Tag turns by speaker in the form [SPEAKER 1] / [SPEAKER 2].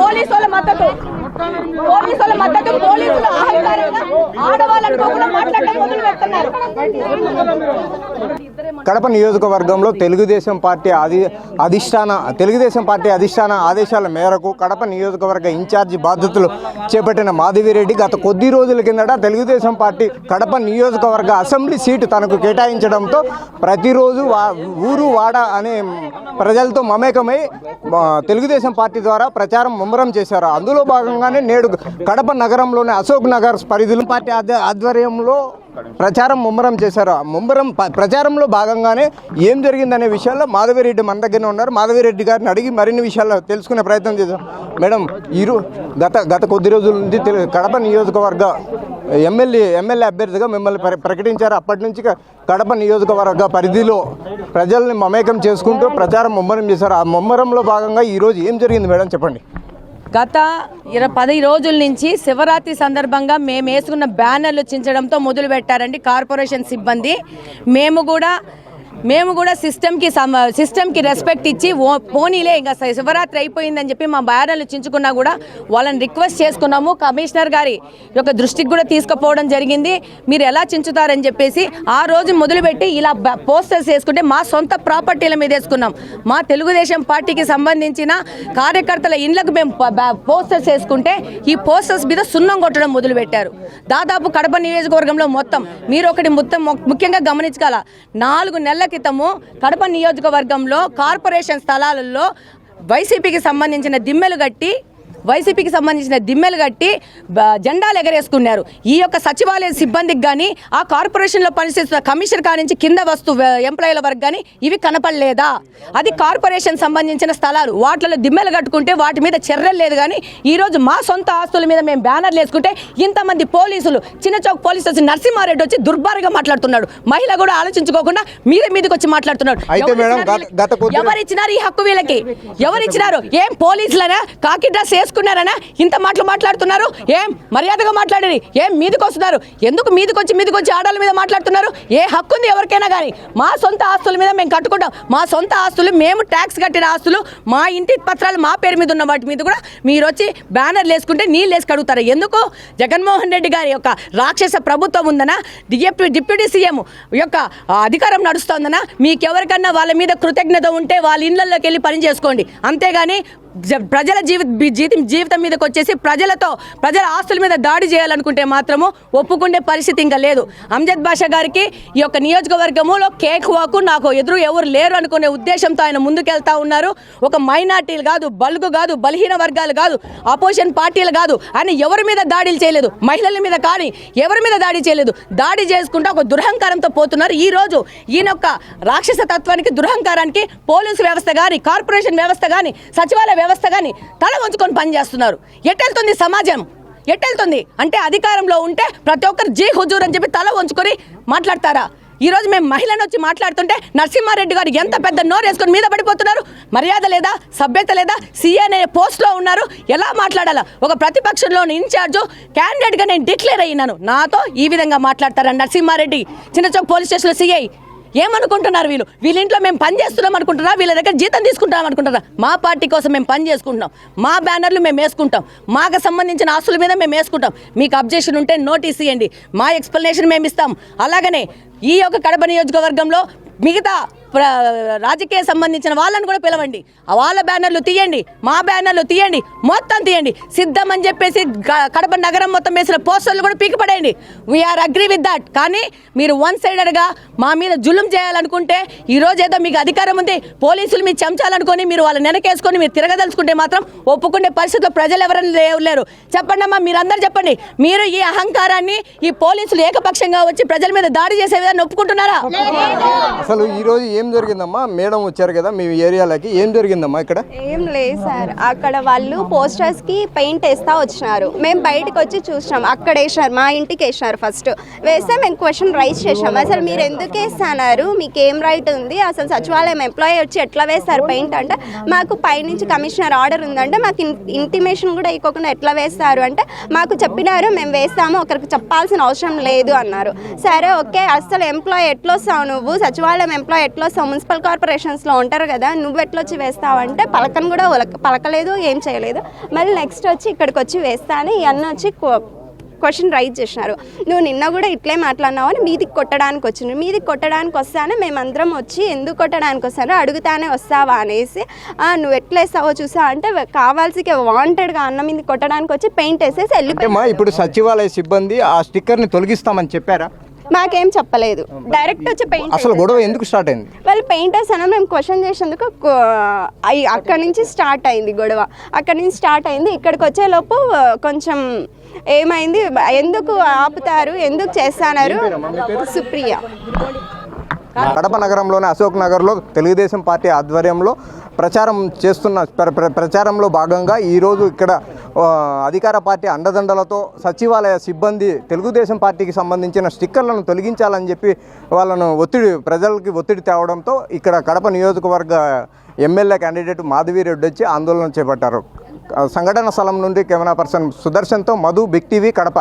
[SPEAKER 1] పోలీసుల మద్దతు పోలీసులు అహంకారంగా ఆడవాళ్ళని మాట్లాడడం మొదలు పెడుతున్నారు.
[SPEAKER 2] కడప నియోజకవర్గంలో తెలుగుదేశం పార్టీ అధిష్టాన ఆదేశాల మేరకు కడప నియోజకవర్గ ఇన్ఛార్జి బాధ్యతలు చేపట్టిన మాధవిరెడ్డి గత కొద్ది రోజుల కిందట తెలుగుదేశం పార్టీ కడప నియోజకవర్గ అసెంబ్లీ సీటు తనకు కేటాయించడంతో ప్రతిరోజు ఊరు వాడ అనే ప్రజలతో మమేకమై తెలుగుదేశం పార్టీ ద్వారా ప్రచారం ముమ్మరం చేశారు. అందులో భాగంగానే నేడు కడప నగరంలోని అశోక్ నగర్ పరిధిలో పార్టీ ఆధ్వర్యంలో ప్రచారం ముమ్మరం చేశారు. ప్రచారంలో భాగంగానే ఏం జరిగిందనే విషయాల్లో మాధవిరెడ్డి మన దగ్గరనే ఉన్నారు. మాధవిరెడ్డి గారిని అడిగి మరిన్ని విషయాలు తెలుసుకునే ప్రయత్నం చేద్దాం. మేడం, గత కొద్ది రోజుల నుంచి కడప నియోజకవర్గ ఎమ్మెల్యే అభ్యర్థిగా మిమ్మల్ని ప్రకటించారు. అప్పటి నుంచి కడప నియోజకవర్గ పరిధిలో ప్రజల్ని మమేకం చేసుకుంటూ ప్రచారం ముమ్మరం చేశారు. ఆ ముమ్మరంలో భాగంగా ఈరోజు ఏం జరిగింది మేడం, చెప్పండి.
[SPEAKER 1] గత 10 రోజుల నుంచి శివరాత్రి సందర్భంగా మేము వేసుకున్న బ్యానర్లు చించడంతో మొదలు పెట్టారండి కార్పొరేషన్ సిబ్బంది. మేము కూడా సిస్టమ్కి రెస్పెక్ట్ ఇచ్చి పోనీలే ఇంకా శివరాత్రి అయిపోయిందని చెప్పి మా బ్యానర్లు చించుకున్నా కూడా వాళ్ళని రిక్వెస్ట్ చేసుకున్నాము. కమిషనర్ గారి యొక్క దృష్టికి కూడా తీసుకుపోవడం జరిగింది. మీరు ఎలా చించుతారని చెప్పేసి ఆ రోజు మొదలుపెట్టి ఇలా పోస్టర్స్ వేసుకుంటే మా సొంత ప్రాపర్టీల మీద వేసుకున్నాం. మా తెలుగుదేశం పార్టీకి సంబంధించిన కార్యకర్తల ఇండ్లకు మేము పోస్టర్స్ వేసుకుంటే ఈ పోస్టర్స్ మీద సున్నం కొట్టడం మొదలుపెట్టారు. దాదాపు కడప నియోజకవర్గంలో మొత్తం మీరు ఒకటి ముఖ్యంగా గమనించాల, 4 నెలల క్రితము కడప నియోజకవర్గంలో కార్పొరేషన్ స్థలాలలో వైసీపీకి సంబంధించిన దిమ్మెలు కట్టి జెండాలు ఎగరేసుకున్నారు. ఈ యొక్క సచివాలయ సిబ్బందికి కానీ ఆ కార్పొరేషన్లో పనిచేస్తున్న కమిషనర్ కానించి కింద ఎంప్లాయీల వరకు కానీ ఇవి కనపడలేదా? అది కార్పొరేషన్ సంబంధించిన స్థలాలు, వాటిలో దిమ్మెలు కట్టుకుంటే వాటి మీద చర్యలు లేదు. కానీ ఈరోజు మా సొంత ఆస్తుల మీద మేము బ్యానర్లు వేసుకుంటే ఇంతమంది పోలీసులు, చిన్నచౌక్ పోలీసు వచ్చి నరసింహారెడ్డి వచ్చి దుర్భారంగా మాట్లాడుతున్నాడు. మహిళ కూడా ఆలోచించుకోకుండా మీదకి వచ్చి మాట్లాడుతున్నాడు. ఎవరిచ్చినారు ఈ హక్కు వీళ్ళకి? ఎవరిచ్చినారు? ఏం పోలీసులనా కాకి డ్రెస్ వేసుకున్నారనా ఇంత మాట్లాడుతున్నారు? ఏం మర్యాదగా మాట్లాడేది? ఏం మీదకి వస్తున్నారు? ఎందుకు మీదకి వచ్చి ఆడాల మీద మాట్లాడుతున్నారు? ఏ హక్కు ఉంది ఎవరికైనా కానీ? మా సొంత ఆస్తుల మీద మేము కట్టుకుంటాం. మా సొంత ఆస్తులు, మేము ట్యాక్స్ కట్టిన ఆస్తులు, మా ఇంటి పత్రాలు మా పేరు మీద ఉన్న వాటి మీద కూడా మీరు వచ్చి బ్యానర్లు వేసుకుంటే నీళ్ళు వేసి కడుగుతారు. ఎందుకు? జగన్మోహన్ రెడ్డి గారి యొక్క రాక్షస ప్రభుత్వం ఉందనా? డిప్యూటీ సీఎం యొక్క అధికారం నడుస్తుందనా? మీకెవరికన్నా వాళ్ళ మీద కృతజ్ఞత ఉంటే వాళ్ళ ఇళ్లలోకి వెళ్ళి పని చేసుకోండి. అంతేగాని ప్రజల జీవితం మీదకి వచ్చేసి ప్రజల ఆస్తుల మీద దాడి చేయాలనుకుంటే మాత్రము ఒప్పుకునే పరిస్థితి ఇంకా లేదు. అంజద్ బాషా గారికి ఈ యొక్క నియోజకవర్గంలో కేక్ వాకు నాకు ఎదురు ఎవరు లేరు అనుకునే ఉద్దేశంతో ఆయన ముందుకెళ్తా ఉన్నారు. ఒక మైనార్టీలు కాదు, బలుగు కాదు, బలహీన వర్గాలు కాదు, అపోజిషన్ పార్టీలు కాదు, ఆయన ఎవరి మీద దాడులు చేయలేదు. మహిళల మీద కానీ ఎవరి మీద దాడి చేయలేదు. దాడి చేసుకుంటూ ఒక దురహంకారంతో పోతున్నారు. ఈ రోజు ఈయన యొక్క రాక్షస తత్వానికి, దురహంకారానికి పోలీసు వ్యవస్థ కానీ, కార్పొరేషన్ వ్యవస్థ కానీ, సచివాలయ వ్యవస్థ కానీ తల వంచుకొని పనిచేస్తున్నారు. ఎట్టెళ్తుంది సమాజం? ఎట్టెళ్తుంది అంటే అధికారంలో ఉంటే ప్రతి ఒక్కరు జీ హుజూర్ అని చెప్పి తల వంచుకొని మాట్లాడతారా? ఈరోజు మేము మహిళను వచ్చి మాట్లాడుతుంటే నరసింహారెడ్డి గారు ఎంత పెద్ద నోరు వేసుకొని మీద పడిపోతున్నారు. మర్యాద లేదా? సభ్యత లేదా? సీఏ అనే పోస్ట్లో ఉన్నారు. ఎలా మాట్లాడాలా? ఒక ప్రతిపక్షంలోని ఇన్ఛార్జు క్యాండిడేట్గా నేను డిక్లేర్ అయినాను, నాతో ఈ విధంగా మాట్లాడతారా నరసింహారెడ్డి? చిన్నచౌక్ పోలీస్ స్టేషన్లో సీఐ ఏమనుకుంటున్నారు? వీళ్ళ ఇంట్లో మేము పని చేస్తున్నాం అనుకుంటున్నారా? వీళ్ళ దగ్గర జీతం తీసుకుంటాం అనుకుంటారా? మా పార్టీ కోసం మేము పని చేసుకుంటున్నాం. మా బ్యానర్లు మేము వేసుకుంటాం. మాకు సంబంధించిన ఆస్తుల మీద మేము వేసుకుంటాం. మీకు అబ్జెక్షన్ ఉంటే నోటీస్ ఇవ్వండి, మా ఎక్స్ప్లెనేషన్ మేము ఇస్తాం. అలాగనే ఈ యొక్క కడప నియోజకవర్గంలో మిగతా రాజకీయ సంబంధించిన వాళ్ళని కూడా పిలవండి. వాళ్ళ బ్యానర్లు తీయండి, మా బ్యానర్లు తీయండి, మొత్తం తీయండి. సిద్ధం అని చెప్పేసి కడప నగరం మొత్తం వేసిన పోస్టర్లు కూడా పీకిపడేయండి. We are agree with that. కానీ మీరు వన్ సైడెడ్గా మా మీద జులుం చేయాలనుకుంటే, ఈరోజు ఏదో మీకు అధికారం ఉంది, పోలీసులు మీ చెంచాలనుకొని మీరు వాళ్ళని వెనకేసుకొని మీరు తిరగదలుచుకుంటే మాత్రం ఒప్పుకునే పరిస్థితిలో ప్రజలు ఎవరైనా లేరు. చెప్పండి అమ్మా, మీరందరూ చెప్పండి. మీరు ఈ అహంకారాన్ని, ఈ పోలీసులు ఏకపక్షంగా వచ్చి ప్రజల మీద దాడి చేసే విధాన్ని ఒప్పుకుంటున్నారా?
[SPEAKER 2] అసలు ఈరోజు ఏం జరిగిందమ్మా? మేడం వచ్చారు కదా మీ ఏరియాలకి, ఏం జరిగిందమ్మా ఇక్కడ?
[SPEAKER 3] ఏం లేదు సార్, అక్కడ వాళ్ళు పోస్టర్స్ కి పెయింట్ వేస్తా వచ్చినారు. మేము బయటకు వచ్చి చూసినాం, అక్కడ వేసినారు, మా ఇంటికి వేసినారు. ఫస్ట్ వేస్తే మేము క్వశ్చన్ రైజ్ చేసాం, అసలు మీరు ఎందుకు వేస్తున్నారు, మీకు ఏం రైట్ ఉంది, అసలు సచివాలయం ఎంప్లాయీ వచ్చి ఎట్లా వేస్తారు పెయింట్ అంటే, మాకు పైనుంచి కమిషనర్ ఆర్డర్ ఉందంటే మాకు ఇంటిమేషన్ కూడా ఇవ్వకుండా ఎట్లా వేస్తారు అంటే, మాకు చెప్పినారు మేము వేస్తాము, ఒకరికి చెప్పాల్సిన అవసరం లేదు అన్నారు. సరే ఓకే, అసలు ఎంప్లాయీ ఎట్లా వస్తావు నువ్వు, సచివాలయం ఎంప్లాయీ ఎట్లా వస్తావు, మున్సిపల్ కార్పొరేషన్స్లో ఉంటారు కదా, నువ్వు ఎట్లా వచ్చి వేస్తావంటే పలకను కూడా పలకలేదు, ఏం చేయలేదు. మళ్ళీ నెక్స్ట్ వచ్చి ఇక్కడికి వచ్చి వేస్తా అని ఈ అన్న వచ్చి క్వశ్చన్ రైజ్ చేసినారు. నువ్వు నిన్న కూడా ఇట్లే మాట్లాడినావు అని మీదికి కొట్టడానికి వచ్చిండ్రు. మీదికి కొట్టడానికి వస్తానే మేమందరం వచ్చి ఎందుకు కొట్టడానికి వస్తారో అడుగుతానే వస్తావా అనేసి నువ్వు ఎట్లా వేస్తావో చూసా అంటే కావాల్సికే వాంటెడ్గా అన్న మీద కొట్టడానికి వచ్చి పెయింట్ వేసేసి వెళ్ళిపోయి.
[SPEAKER 2] ఇప్పుడు సచివాలయ సిబ్బంది ఆ స్టిక్కర్ని తొలగిస్తామని చెప్పారా?
[SPEAKER 3] మాకేం చెప్పలేదు, డైరెక్ట్ వచ్చి పెయింట్.
[SPEAKER 2] అసలు గొడవ ఎందుకు స్టార్ట్ అయింది?
[SPEAKER 3] వాళ్ళు పెయింటర్స్ అని మేము క్వశ్చన్ చేసేందుకు అక్కడి నుంచి స్టార్ట్ అయింది గొడవ. అక్కడి నుంచి స్టార్ట్ అయింది. ఇక్కడికి వచ్చేలోపు కొంచెం ఏమైంది, ఎందుకు ఆపుతారు, ఎందుకు చేస్తున్నారు. సుప్రియ.
[SPEAKER 2] కడప నగరంలోని అశోక్ నగర్లో తెలుగుదేశం పార్టీ ఆధ్వర్యంలో ప్రచారంలో భాగంగా ఈరోజు ఇక్కడ అధికార పార్టీ అండదండలతో సచివాలయ సిబ్బంది తెలుగుదేశం పార్టీకి సంబంధించిన స్టిక్కర్లను తొలగించాలని చెప్పి వాళ్ళను ప్రజలకి ఒత్తిడి తేవడంతో ఇక్కడ కడప నియోజకవర్గ ఎమ్మెల్యే క్యాండిడేట్ మాధవిరెడ్డి వచ్చి ఆందోళన చేపట్టారు. సంఘటన స్థలం నుండి కెమెరా పర్సన్ సుదర్శన్తో మధు, బిగ్ టీవీ, కడప.